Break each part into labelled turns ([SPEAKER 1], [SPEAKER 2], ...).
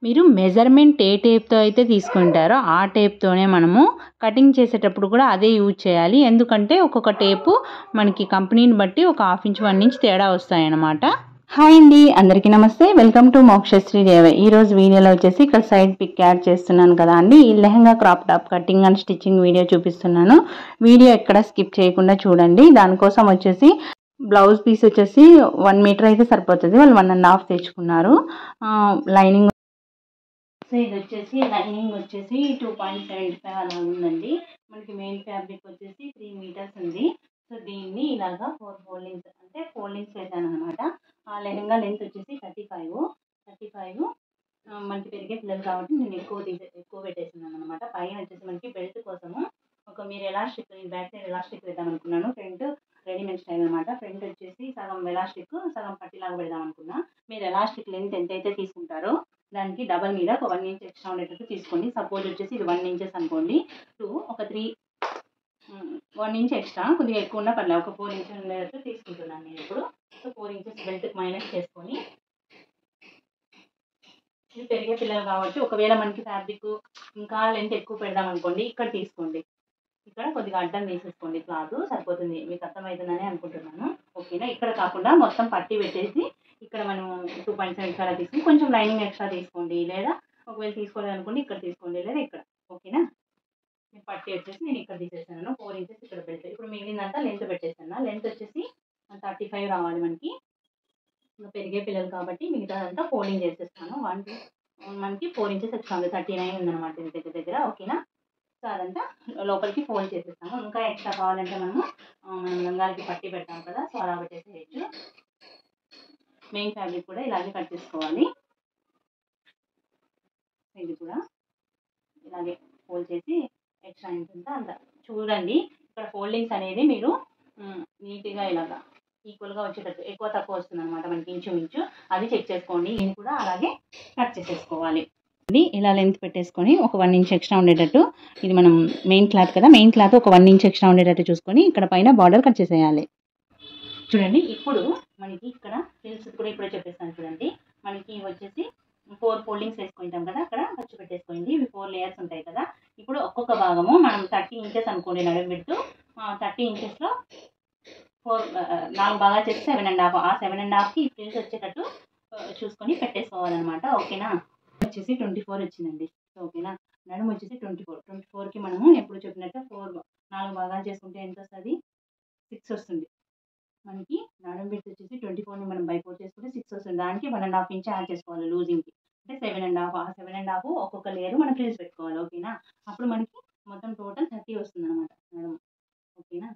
[SPEAKER 1] మీరు మెజర్మెంట్ ఏ టేప్తో అయితే తీసుకుంటారో ఆ టేప్తోనే మనము కటింగ్ చేసేటప్పుడు కూడా అదే యూజ్ చేయాలి. ఎందుకంటే ఒక్కొక్క టేపు మనకి కంపెనీని బట్టి ఒక 1/2 ఇంచ్ 1 ఇంచ్ తేడా వస్తాయన్నమాట. హాయ్ అండి, అందరికీ నమస్తే. వెల్కమ్ టు మోక్షశ్రీ దేవ. ఈరోజు వీడియోలో వచ్చేసి ఇక్కడ సైడ్ పిక్ యాడ్ చేస్తున్నాను కదా అండి. ఈ lehenga crop top cutting and stitching video చూపిస్తున్నాను. వీడియో ఎక్కడ స్కిప్ చేయకుండా చూడండి. దానికోసం వచ్చేసి బ్లౌజ్ పీస్ వచ్చేసి 1 మీటర్ అయితే సరిపోతుంది. వాళ్ళు 1.5 తెచ్చుకున్నారు. లైనింగ్ ఇది వచ్చేసి లైనింగ్ వచ్చేసి 2.75 అలా ఉందండి. మనకి మెయిన్ ఫ్యాబ్రిక్ వచ్చేసి 3 మీటర్స్ ఉంది. సో దీన్ని ఇలాగా 4 ఫోల్డింగ్స్ వేసాను అనమాట. ఆ లెహంగా లెంత్ వచ్చేసి 35 మనకి పెరిగే పిల్లలు కాబట్టి నేను ఎక్కువ పెట్టేస్తున్నాను అనమాట. పైన వచ్చేసి మనకి బెల్ట్ కోసము మీరు ఎలాస్టిక్ బ్యాక్ సైడ్ ఎలాస్టిక్ వేద్దాం అనుకున్నాను. ఫ్రంట్ రెడీమేడ్ స్టైల్ అనమాట. ఫ్రంట్ వచ్చేసి సగం ఎలాస్టిక్ సగం పట్టిలాగా పెడదాం అనుకున్నా. మీరు ఎలాస్టిక్ లెంత్ ఎంతైతే తీసుకుంటారో దానికి డబల్ మీద ఒక 1 ఇంచ్ ఎక్స్ట్రా ఉండేటట్టు తీసుకోండి. సపోజ్ వచ్చేసి ఇది 1 ఇంచెస్ అనుకోండి. ఒక 1 ఇంచ్ ఎక్స్ట్రా కొద్దిగా ఎక్కువ ఉన్నా పర్లేదు. ఒక 4 ఇంచెస్ ఉండేటట్టు తీసుకుంటున్నాను నేను ఇప్పుడు. సో 4 ఇంచెస్ బెల్ట్కి మైనస్ చేసుకొని, ఇది పెరిగే పిల్లలు కాబట్టి ఒకవేళ మనకి ఫ్యాబ్రిక్ ఇంకా లెంత్ ఎక్కువ పెడదాం అనుకోండి, ఇక్కడ తీసుకోండి. ఇక్కడ కొద్దిగా అడ్డం వేసేసుకోండి. క్లాత్ సరిపోతుంది. మీకు అర్థమవుతుందని అనుకుంటున్నాను. ఓకేనా? ఇక్కడ కాకుండా మొత్తం పట్టి పెట్టేసి ఇక్కడ మనం 2.75 అలా తీసుకుని కొంచెం లైనింగ్ ఎక్స్ట్రా తీసుకోండి. లేదా ఒకవేళ తీసుకోలేదు అనుకోండి, ఇక్కడ తీసుకోండి లేదా ఇక్కడ. ఓకేనా? పట్టి వచ్చేసి నేను ఇక్కడ తీసేసాను. 4 ఇంచెస్ ఇక్కడ బెల్ట్. ఇప్పుడు మిగిలినంతా లెంత్ పెట్టేసాను. లెంత్ వచ్చేసి 35 రావాలి మనకి. పెరిగే పిల్లలు కాబట్టి మిగతాదంతా ఫోల్డింగ్ చేసేస్తాను. మనకి 4 ఇంచెస్ ఎక్స్ట్రా ఉంది. 39 ఉందన్నమాట ఇది దగ్గర. ఓకేనా? సో అదంతా లోపలికి ఫోల్డ్ చేసేస్తాము. ఇంకా ఎక్స్ట్రా కావాలంటే మనం లంగాలకి పట్టి పెడతాం కదా, సో అలా పెట్టేసేయచ్చు. మెయిన్ ఫ్యాబ్రిక్ కూడా ఇలాగే కట్ చేసుకోవాలి. ఇది కూడా ఇలాగే ఫోల్డ్ చేసి ఎక్స్ట్రా ఎంత అంత చూడండి. ఇక్కడ ఫోల్డింగ్స్ అనేది మీరు నీట్గా ఇలాగా ఈక్వల్గా వచ్చేటట్టు, ఎక్కువ తక్కువ వస్తుంది అనమాట మనకి ఇంచుమించు. అది చెక్ చేసుకోండి. ఇది కూడా అలాగే కట్ చేసేసుకోవాలి. ఇలా లెంత్ పెట్టేసుకొని ఒక 1 ఇంచ్ ఎక్స్ట్రా ఉండేటట్టు, ఇది మనం మెయిన్ క్లాత్ కదా, మెయిన్ క్లాత్ ఒక 1 ఇంచ్ ఎక్స్ట్రా ఉండేటట్టు చూసుకొని ఇక్కడ పైన బార్డర్ కట్ చేసేయాలి. చూడండి, ఇప్పుడు మనకి ఇక్కడ హిల్స్ కూడా ఇప్పుడే చెప్పేస్తాను. చూడండి, మనకి వచ్చేసి 4 ఫోల్డింగ్స్ వేసుకుంటాం కదా, అక్కడ ఖర్చు పెట్టేసుకోండి. ఇవి 4 లేయర్స్ ఉంటాయి కదా. ఇప్పుడు ఒక్కొక్క భాగము మనం 30 ఇంచెస్ అనుకోండి నడుము పెడుతూ, 30 ఇంచెస్లో 4 భాగాలు చేసి 7.5. ఆ 7.5కి ఈ ఫ్రిల్స్ వచ్చేటట్టు చూసుకొని పెట్టేసుకోవాలన్నమాట. ఓకేనా? వచ్చేసి 24 వచ్చిందండి. ఓకేనా? నడుము వచ్చేసి 24కి మనము ఎప్పుడు చెప్పినట్టు 4 భాగాలు చేసుకుంటే ఎంత వస్తుంది? 6 వస్తుంది. మనకి నడుము బిడ్డ వచ్చేసి 24ని మనం బై 4 చేసుకుంటే 6 వస్తుంది. దానికి 1.5 ఇంచ్ యాడ్ చేసుకోవాలి లూజింగ్కి. అంటే 7.5. ఆ 7.5 ఒక్కొక్క లేయర్ మనం ఫ్రిల్స్ పెట్టుకోవాలి. ఓకేనా? అప్పుడు మనకి మొత్తం టోటల్ 30 వస్తుంది అనమాట నడుము. ఓకేనా?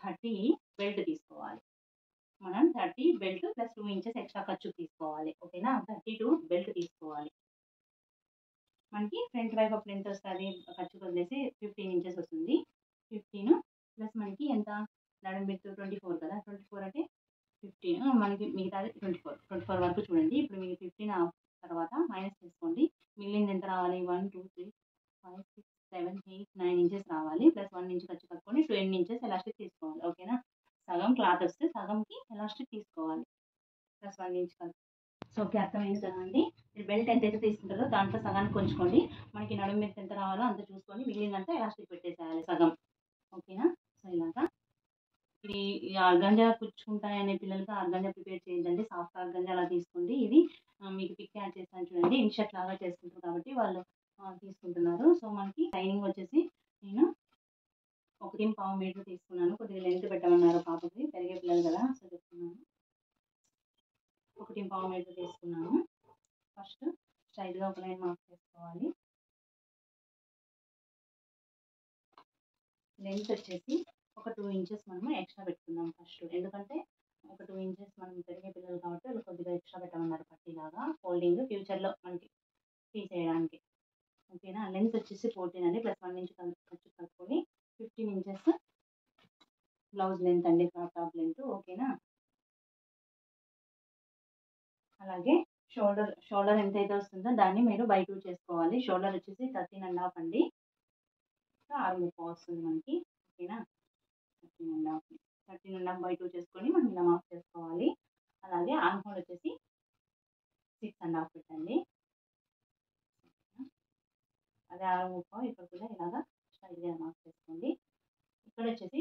[SPEAKER 1] 30 బెల్ట్ తీసుకోవాలి. మనం 30 బెల్ట్ ప్లస్ 2 ఇంచెస్ ఎక్స్ట్రా ఖర్చు తీసుకోవాలి. ఓకేనా? 32 బెల్ట్ తీసుకోవాలి. మనకి ఫ్రంట్ వైపు అప్పుడు ఎంత వస్తుంది? ఖర్చు వదిలేసి 15 ఇంచెస్ వస్తుంది. 15 ప్లస్ మనకి ఎంత? నడుము బెల్ట్ 24 కదా, 24 అంటే 15, మనకి మిగతాది 24 వరకు చూడండి. ఇప్పుడు మీకు 15 తర్వాత మైనస్ చేసుకోండి. మిగిలింది ఎంత రావాలి? 1 2 3 5 6 7 8 9 ఇంచెస్ రావాలి. ప్లస్ 1 ఇంచ్ ఖర్చు కట్టుకొని 10 ఇంచెస్ ఎలాస్టిక్ తీసుకోవాలి. ఓకేనా? సగం క్లాత్ వస్తే సగంకి ఎలాస్టిక్ తీసుకోవాలి. ప్లస్ 1 ఇంచ్ కలిపి. సో ఓకే, అర్థమైంది కదండి. మీరు బెల్ట్ ఎంతైతే తీసుకుంటారో దాంట్లో సగానికి కొంచుకోండి. మనకి నడుము మీద ఎంత రావాలో అంత చూసుకొని మిగిలినంతా ఎలాస్టిక్ పెట్టేసేయాలి సగం. ఓకేనా? సో ఇలాగా ఇది ఆర్గంజా కుచ్చుకుంటాయనే పిల్లలకి ఆర్గంజా ప్రిపేర్ చేయండి. సాఫ్ట్ ఆర్గంజా అలా తీసుకోండి. ఇది మీకు పిక్ యాడ్ చేస్తాను చూడండి. ఇన్షర్ట్ లాగా చేసుకుంటారు కాబట్టి వాళ్ళు తీసుకుంటున్నారు. సో మనకి లైనింగ్ వచ్చేసి నేను 1.5 మీటర్ తీసుకున్నాను. కొద్దిగా లెంత్ పెట్టమన్నారు పాపకి, పెరిగే పిల్లలు కదా, సో చెప్తున్నాను. 1.5 మీటర్ తీసుకున్నాను. ఫస్ట్ స్ట్రైట్గా ఒక లైన్ మార్క్ చేసుకోవాలి. లెంత్ వచ్చేసి ఒక 2 ఇంచెస్ మనము ఎక్స్ట్రా పెట్టుకుందాం ఫస్ట్. ఎందుకంటే ఒక 2 ఇంచెస్ మనం పెరిగే పిల్లలు కాబట్టి వాళ్ళు కొద్దిగా ఎక్స్ట్రా పెట్టమన్నారు పట్టిలాగా ఫోల్డింగ్ ఫ్యూచర్లో మనకి తీసేయడానికి. ఓకేనా? లెంత్ వచ్చేసి 14 అండి. ప్లస్ 1 ఇంచ్ ఖర్చు కలుపుకొని 15 ఇంచెస్ బ్లౌజ్ లెంత్ అండి, క్రాప్ టాప్ లెంత్. ఓకేనా? అలాగే షోల్డర్ ఎంతైతే వస్తుందో దాన్ని మీరు బై 2 చేసుకోవాలి. షోల్డర్ వచ్చేసి 13.5 అండి. 6.5 వస్తుంది మనకి. ఓకేనా? 13.5 బై 2 చేసుకొని మనం ఇలా మార్క్ చేసుకోవాలి. అలాగే ఆర్మ్ హోల్ వచ్చేసి 6.5 పెట్టండి. అదే 6.5 ఇక్కడ కూడా ఇలాగా స్ట్రైట్గా మార్క్ చేసుకోండి. ఇక్కడ వచ్చేసి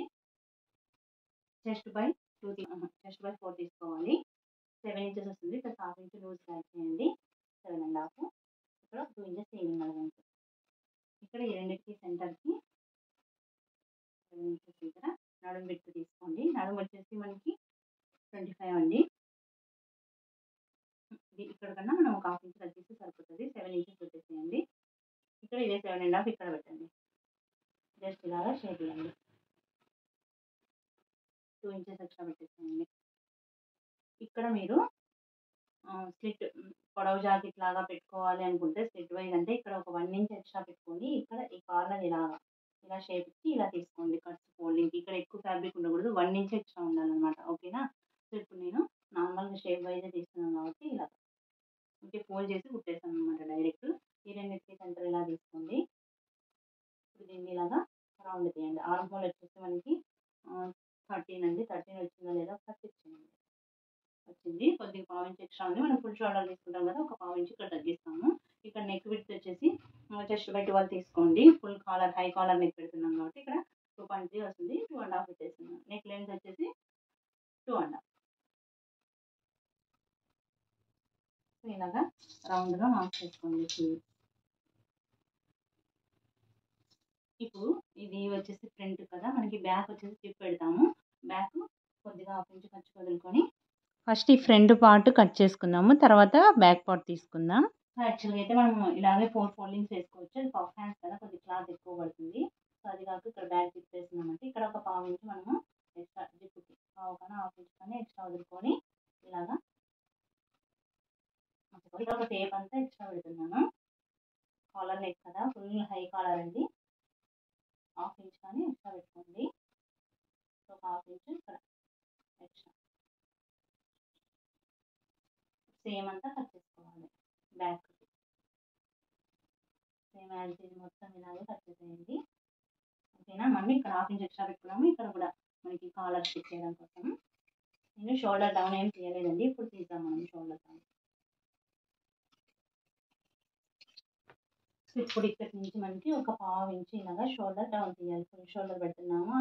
[SPEAKER 1] చెస్ట్ బై 4 తీసుకోవాలి. 7 ఇంచెస్ వస్తుంది. ప్లస్ ½ ఇంచ్ లూజ్ యాడ్ చేయండి. 7.5. ఇక్కడ 2 ఇంచెస్ సీలింగ్ అలవెన్స్. ఇక్కడ ఈ రెండింటికి సెంటర్కి 7 ఇంచెస్ దగ్గర నడుము విడ్త్ తీసుకోండి. నడుము వచ్చేసి మనకి 25 అండి. ఇక్కడ కన్నా మనం ఒక ½ ఇంచ్ తగ్గిస్తే సరిపోతుంది. 7 ఇంచెస్ పెట్టేసేయండి. ఇక్కడ ఇదే 7.5 ఇక్కడ పెట్టండి. జస్ట్ ఇలాగా షేప్ ఇవ్వండి. 2 ఇంచెస్ ఎక్స్ట్రా పెట్టేసేయండి. ఇక్కడ మీరు స్లిట్ పొడవు జాకెట్ లాగా పెట్టుకోవాలి అనుకుంటే స్లిట్ వైజ్ అంటే ఇక్కడ ఒక 1 ఇంచ్ ఎక్స్ట్రా పెట్టుకోండి. ఇక్కడ ఈ కార్నర్ ఇలా షేప్ ఇచ్చి ఇలా తీసుకోండి. కట్స్ ఫోల్డింగ్ ఇక్కడ ఎక్కువ ఫ్యాబ్రిక్ ఉండకూడదు. 1 ఇంచ్ ఎక్స్ట్రా ఉండాలన్నమాట. ఓకేనా? సో ఇప్పుడు నేను నార్మల్గా షేప్ వైజే తీస్తున్నాను కాబట్టి ఇలా ఫోల్డ్ చేసి కుట్టేసాను అనమాట డైరెక్ట్. ఈ రెండింటికి సెంటర్ ఇలా తీసుకోండి. ఇప్పుడు దీన్ని ఇలాగా రౌండ్ తీయండి. ఆర్మ్ హోల్ వచ్చేసి మనకి 13 అండి. 13 వచ్చిందా లేదా ఒకసారి చెక్ చేయండి. వచ్చింది. కొద్దిగా ½ ఇంచ్ ఎక్స్ట్రా ఉంది. మనం ఫుల్ షోల్డర్ తీసుకుంటాం కదా, ఒక ½ ఇంచ్ ఇక్కడ తగ్గిస్తాము. ఇక్కడ నెక్ విడ్త్ వచ్చేసి చెస్ట్ బై 12 తీసుకోండి. Full caller high collar neck పెడుతున్నాం కాబట్టి ఇక్కడ 2.3 వస్తుంది. 2.5 పెట్టేస్తున్నాం. నెక్ లెంత్ వచ్చేసి 2.5. ఇలాగా రౌండ్గా మార్క్ చేసుకోండి. ఇప్పుడు ఇది వచ్చేసి ఫ్రంట్ కదా, మనకి బ్యాక్ వచ్చేసి టిప్ పెడతాము. బ్యాక్ కొద్దిగా ½ ఇంచ్ ఖర్చు వదులుకొని ఫస్ట్ ఈ ఫ్రంట్ పార్ట్ కట్ చేసుకుందాము. తర్వాత బ్యాక్ పార్ట్ తీసుకుందాం. యాక్చువల్గా అయితే మనం ఇలాగే 4 ఫోల్డింగ్స్ వేసుకోవచ్చు. అది పఫ్ హ్యాండ్స్ కదా, కొద్దిగా క్లాత్ ఎక్కువ పడుతుంది. సో అది కాక ఇక్కడ బ్యాక్ టిప్ వేస్తున్నామంటే ఇక్కడ ఒక ½ ఇంచ్ మనము ఎక్స్ట్రా జిప్పుకి ½ ఇంచ్ కానీ ఎక్స్ట్రా వదులుకొని ఇలాగా ఇక్కడ ఒక టేప్ అంతా ఎక్స్ట్రా పెడుతున్నాను. కాలర్ నెక్ కదా, ఫుల్ హై కాలర్ అండి. ½ ఇంచ్ కానీ ఎక్స్ట్రా పెట్టుకోండి. సో ½ ఇంచ్ ఇక్కడ ఎక్స్ట్రా సేమ్ అంతా కట్ చేసుకోవాలి. బ్యాక్ సేమ్ యాజ్ ఇది మొత్తం ఇలాగే కట్ చేసేయండి. ఓకేనా? మళ్ళీ ఇక్కడ ½ ఇంచ్ ఎక్స్ట్రా పెట్టుకున్నాము. ఇక్కడ కూడా మనకి కాలర్ స్టిచ్ చేయడం కోసం నేను షోల్డర్ డౌన్ ఏం తీయలేదండి. ఇప్పుడు తీద్దాం మనం షోల్డర్ డౌన్. సో ఇప్పుడు ఇక్కడి నుంచి మనకి ఒక ½ ఇంచ్ ఇలాగా షోల్డర్ డౌన్ తీయాలి. ఫుల్ షోల్డర్ పెడుతున్నాము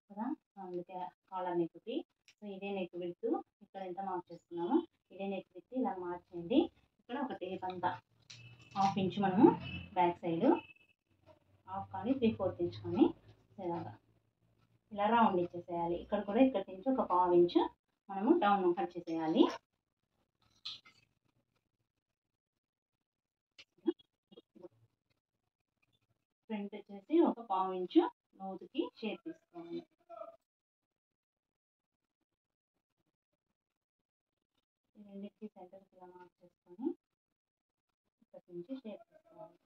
[SPEAKER 1] కదా, అందుకే కాలర్ నెక్కి. సో ఇదే నెక్ విడ్త్ ఇక్కడ ఎంత మార్క్ చేసుకున్నామో ఇదే నెక్ విడ్త్ ఇలా మార్చేయండి. ఇక్కడ ఒక టేప్ అంతా ½ ఇంచ్ మనము బ్యాక్ సైడ్ ½ కానీ 3/4 ఇంచ్ కానీ ఇలా రౌండ్ ఇచ్చేసేయాలి. ఇక్కడ కూడా ఇక్కడి నుంచి ఒక ½ ఇంచ్ మనము డౌన్ కట్ చేసేయాలి. ఫ్రంట్ వచ్చేసి ఒక ½ ఇంచ్ నోటుకి షేప్ తీసుకోవాలి. రెండింటికి సెంటర్ ఇలా మార్క్ చేసుకొని ఇక్కడి నుంచి షేప్ తీసుకోవాలి.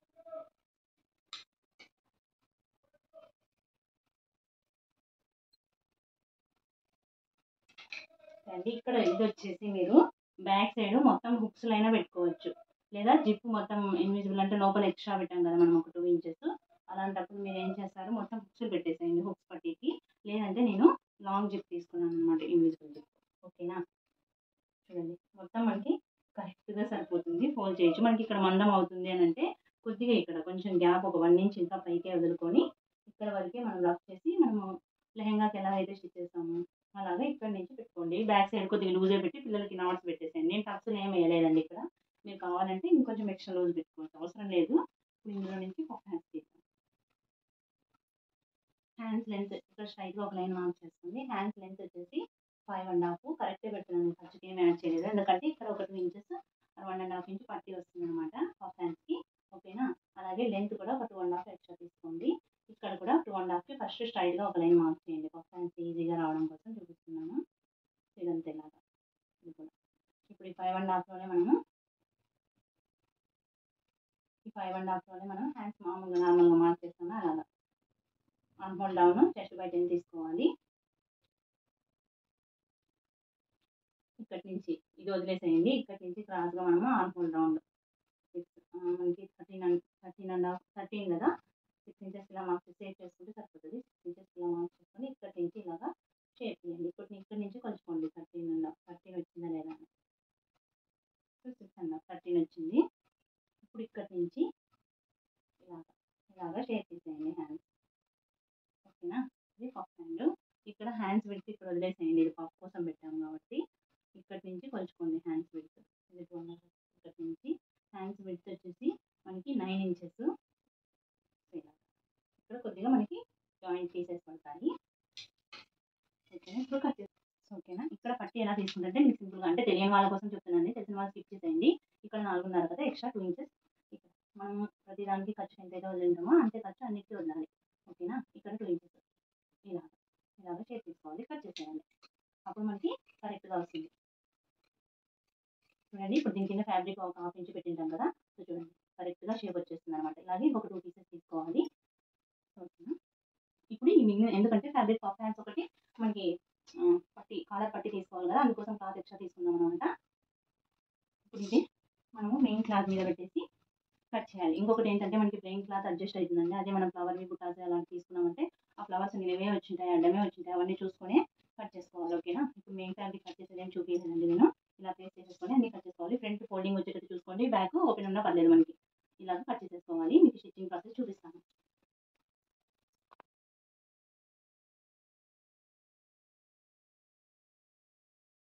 [SPEAKER 1] అండి ఇక్కడ ఇది వచ్చేసి మీరు బ్యాక్ సైడ్ మొత్తం హుక్స్ లైనా పెట్టుకోవచ్చు, లేదా జిప్ మొత్తం ఇన్విజిబుల్ అంటే లోపల ఎక్స్ట్రా పెట్టాం కదా మనం ఒక 2 ఇంచెస్. అలాంటప్పుడు మీరు ఏం చేస్తారు, మొత్తం హుక్స్ పెట్టేసేయండి హుక్స్ పట్టీకి. లేదంటే నేను లాంగ్ జిప్ తీసుకున్నాను అనమాట, ఇన్విజిబుల్ జిప్. ఓకేనా? చూడండి మొత్తం మనకి కరెక్ట్గా సరిపోతుంది. ఫోల్డ్ చేయొచ్చు. మనకి ఇక్కడ మందం అవుతుంది అని అంటే కొద్దిగా ఇక్కడ కొంచెం గ్యాప్ ఒక 1 ఇంచ్ ఇంకా పైకే వదులుకొని ఇక్కడ వరకే మనం రఫ్ చేసి మనము లెహెంగాకి ఎలా అయితే స్టిచ్ చేస్తాము అలాగే ఇక్కడ నుంచి పెట్టుకోండి. బ్యాక్ సైడ్ కొద్దిగా లూజే పెట్టి పిల్లలకి నాట్స్ పెట్టేసేయండి. నేను టక్స్లు ఏం వేయలేదండి ఇక్కడ. మీరు కావాలంటే ఇంకొంచెం ఎక్స్ట్రా లూజ్ పెట్టుకోవచ్చు, అవసరం లేదు. ఇందులో నుంచి ఒక హ్యాండ్స్ తీస్తాం. హ్యాండ్స్ లెంత్ ఇక్కడ స్ట్రైట్గా ఒక లైన్ మార్క్ చేసుకోండి. హ్యాండ్స్ లెంత్ వచ్చేసి 5.5 కరెక్టే పెడుతున్నాను, ఖర్చుకి ఏం యాడ్ చేయలేదు. ఎందుకంటే ఇక్కడ ఒక 2 ఇంచెస్ 1.5 ఇంచ్ పట్టి వస్తుంది అనమాట హాఫ్ హ్యాండ్స్కి. ఓకేనా? అలాగే లెంత్ కూడా ఒక 2.5 ఎక్స్ట్రా తీసుకోండి. ఇక్కడ కూడా 2.5కి ఫస్ట్ స్ట్రైట్గా ఒక లైన్ మార్క్ చేయండి. హాఫ్ హ్యాండ్స్ ఈజీగా రావడం కోసం చూపిస్తున్నాను. ఇదంతా ఇలాగా ఇది కూడా. ఇప్పుడు ఈ 5.5లోనే మనం హ్యాండ్స్ నార్మల్గా మార్క్ చేస్తాము. అలాగా ఆర్మ్హోల్ డౌన్ చెస్ట్ బై 10 తీసుకోవాలి. ఇక్కడి నుంచి ఇది వదిలేసేయండి. ఇక్కడి నుంచి క్రాస్గా మనము ఆర్మ్హోల్ రౌండ్ మనకి 13 కదా, 6 ఇంచెస్ ఇలా మార్క్ సేవ్ చేసుకుంటే సరిపోతుంది. 6 ఇంచెస్ ఇలా మార్క్ చేసుకొని ఇక్కడి నుంచి ఇలాగా షేప్ చేయండి. ఇక్కడి నుంచి కొలుచుకోండి 13 వచ్చిందా లేదా. 6.5 హ్యాండ్స్ విడ్త్ ఇక్కడ వదిలేసేయండి, ఇది పఫ్ కోసం పెట్టాము కాబట్టి. ఇక్కడి నుంచి కొలుచుకోండి హ్యాండ్స్ విడ్త్. ఇది ఇక్కడి నుంచి హ్యాండ్స్ విడ్త్ వచ్చేసి మనకి 9 ఇంచెస్. ఇక్కడ కొద్దిగా మనకి జాయింట్ పీసెస్ పడతాయి. ఓకేనా, ఇప్పుడు కట్ చేస్తాం. ఓకేనా, ఇక్కడ పట్టి ఎలా తీసుకుంటే మీకు సింపుల్గా, అంటే తెలియని వాళ్ళ కోసం చెప్తున్నాను, తెలిసిన వాళ్ళు స్కిప్ చేసేయండి. ఇక్కడ 4.5 కదా, ఎక్స్ట్రా 2 ఇంచెస్. ఇక్కడ మనం ప్రతిదానికి ఖర్చు ఎంతైతే వదిలింటామో అంతే ఖర్చు అన్నిటికీ వదలాలి. ఓకేనా, ఇక్కడ 2 ఇంచెస్ ఇలాగ షేప్ తీసుకోవాలి, కట్ చేసేయాలి. అప్పుడు మనకి కరెక్ట్గా వస్తుంది. చూడండి, ఇప్పుడు దీని కింద ఫ్యాబ్రిక్ ఒక 1/2 ఇంచ్ పెట్టింటాం కదా, సో చూడండి కరెక్ట్గా షేప్ వచ్చేస్తుంది అనమాట. ఇలాగే ఒక 2 పీసెస్ తీసుకోవాలి. ఓకేనా, ఇప్పుడు ఈ మిగిలిన, ఎందుకంటే ఫ్యాబ్రిక్ పఫ్ హ్యాండ్స్ ఒకటి మనకి పట్టి కాలర్ పట్టి తీసుకోవాలి కదా, అందుకోసం క్లాత్ ఎక్స్ట్రా తీసుకుందాం అనమాట. ఇప్పుడు ఇది మనము మెయిన్ క్లాత్ మీద పెట్టేసి కట్ చేయాలి. ఇంకొకటి ఏంటంటే మనకి ప్లెయిన్ క్లాత్ అడ్జస్ట్ అవుతుందండి. అదే మనం ఫ్లవర్వి బుట్టాస్ అలాంటి తీసుకున్నామంటే ఆ ఫ్లవర్స్ నిలవే వచ్చింటాయి, అడ్డమే వచ్చింటాయి, అవన్నీ చూసుకొని కట్ చేసుకోవాలి. ఓకేనా, ఇప్పుడు మెయిన్ ఫ్యాబ్రిక్ కట్ చేసేది ఏం చూపించలేదండి నేను. ఇలా ప్లేస్ చేసేసుకొని అన్ని కట్ చేసుకోవాలి. ఫ్రంట్ ఫోల్డింగ్ వచ్చేటట్టు చూసుకోండి, బ్యాక్ ఓపెన్ ఉన్నా పర్లేదు మనకి. ఇలాగ కట్ చేసేసుకోవాలి. మీకు స్టిచ్చింగ్ ప్రాసెస్ చూపిస్తాను.